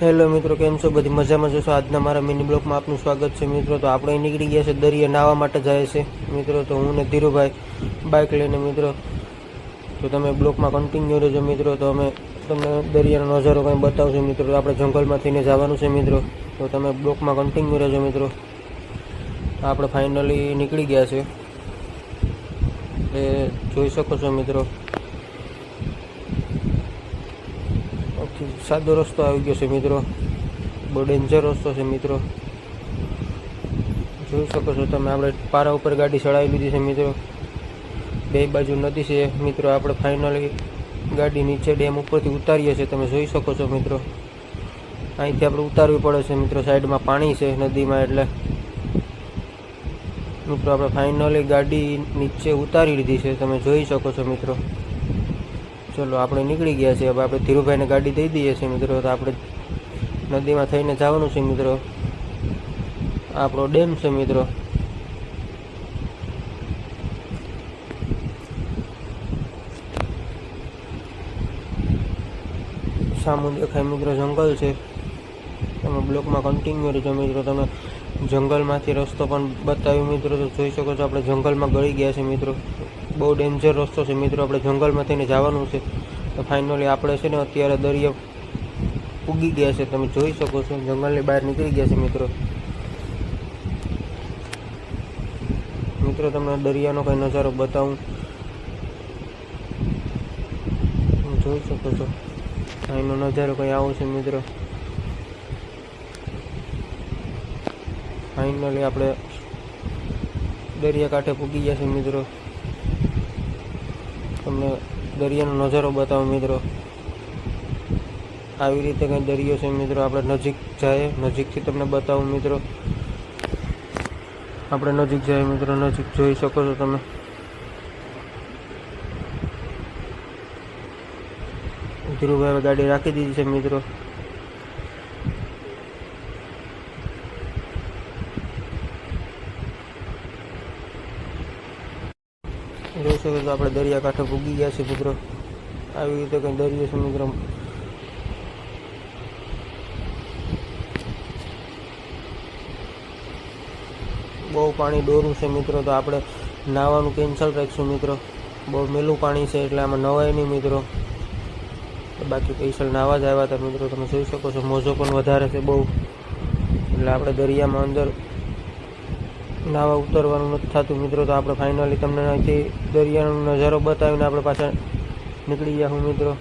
Hello મિત્રો, કેમ છો? બધી મજામાં જશો? આજના મારા મિની બ્લોગમાં આપનું સ્વાગત છે મિત્રો. તો આપણે નીકળી ગયા છે દરિયા નાહવા માટે જાય છે મિત્રો. તો હું ને ધીરુભાઈ બાઇક લઈને મિત્રો. તો તમે બ્લોગમાં કન્ટિન્યુ રહેજો મિત્રો. તો અમે તમને દરિયાનો નજારો કંઈ બતાવશું મિત્રો. તો આપણે જંગલમાં થઈને જવાનું છે મિત્રો. તો તમે બ્લોગમાં કન્ટિન્યુ રહેજો મિત્રો. આપણે ફાઇનલી નીકળી ગયા છે એ જોઈ શકો છો મિત્રો. સાદો રસ્તો આવી ગયો છે મિત્રો. બહુ ડેન્જર રસ્તો છે મિત્રો. જોઈ શકો છો તમે. આપણે પારા ઉપર ગાડી ચડાવી લીધી છે મિત્રો. બે બાજુ નદી છે મિત્રો. આપણે ફાઇનલી ગાડી નીચે ડેમ ઉપરથી ઉતારીએ છીએ. તમે જોઈ શકો છો મિત્રો. અહીંથી આપણે ઉતારવી પડે છે મિત્રો. સાઈડમાં પાણી છે નદીમાં, એટલે મિત્રો આપણે ફાઇનલી ગાડી નીચે ઉતારી લીધી છે. તમે જોઈ શકો છો મિત્રો. ચલો આપણે નીકળી ગયા છીએ. હવે આપણે ધીરુભાઈને ગાડી દઈ દઈએ છીએ મિત્રો. તો આપણે નદીમાં થઈને જવાનું છે મિત્રો. આપણો ડેમ છે મિત્રો. સામું દેખાય મિત્રો જંગલ છે. તમે બ્લોકમાં કન્ટિન્યુ રહેજો મિત્રો. તમે જંગલમાંથી રસ્તો પણ બતાવ્યો મિત્રો. તો જોઈ શકો છો આપણે જંગલમાં ગળી ગયા છે મિત્રો. બહુ ડેન્જર રસ્તો છે મિત્રો. આપણે જંગલમાં થઈને જવાનું છે. તો ફાઇનલી આપણે છે ને અત્યારે દરિયા ઉગી ગયા છે. તમે જોઈ શકો છો જંગલની બહાર નીકળી ગયા છે મિત્રો. મિત્રો તમને દરિયાનો કંઈ નજારો બતાવું. જોઈ શકો છો અહીંનો નજારો કંઈ આવો છે મિત્રો. ફાઇનલી આપણે દરિયાકાંઠે પૂગી ગયા છે મિત્રો. તમને દરિયાનો નજારો બતાવો મિત્રો. આવી રીતે કંઈ દરિયો છે મિત્રો. આપણે નજીક જાય, નજીકથી તમને બતાવું મિત્રો. આપણે નજીક જાય મિત્રો. નજીક જોઈ શકો છો તમે. ધીરુભાઈ ગાડી રાખી દીધી છે મિત્રો. જોઈ શકો છો આપણે દરિયાકાંઠે પૂગી ગયા છે મિત્રો. આવી રીતે કંઈ દરિયો છે મિત્રો. બહુ પાણી ડોરું છે મિત્રો. તો આપણે નાહવાનું કેન્સલ રાખીશું મિત્રો. બહુ મેલું પાણી છે એટલે આમાં નવાય નહીં મિત્રો. બાકી પૈસા નાહવા જ આવ્યા હતા મિત્રો. તમે જોઈ શકો છો મોજો પણ વધારે છે બહુ. એટલે આપણે દરિયામાં અંદર નાહવા ઉતરવાનું નથી થતું મિત્રો. તો આપણે ફાઇનલી તમને અહીંથી દરિયાનો નજારો બતાવીને આપણે પાછા નીકળી ગયા હું મિત્રો.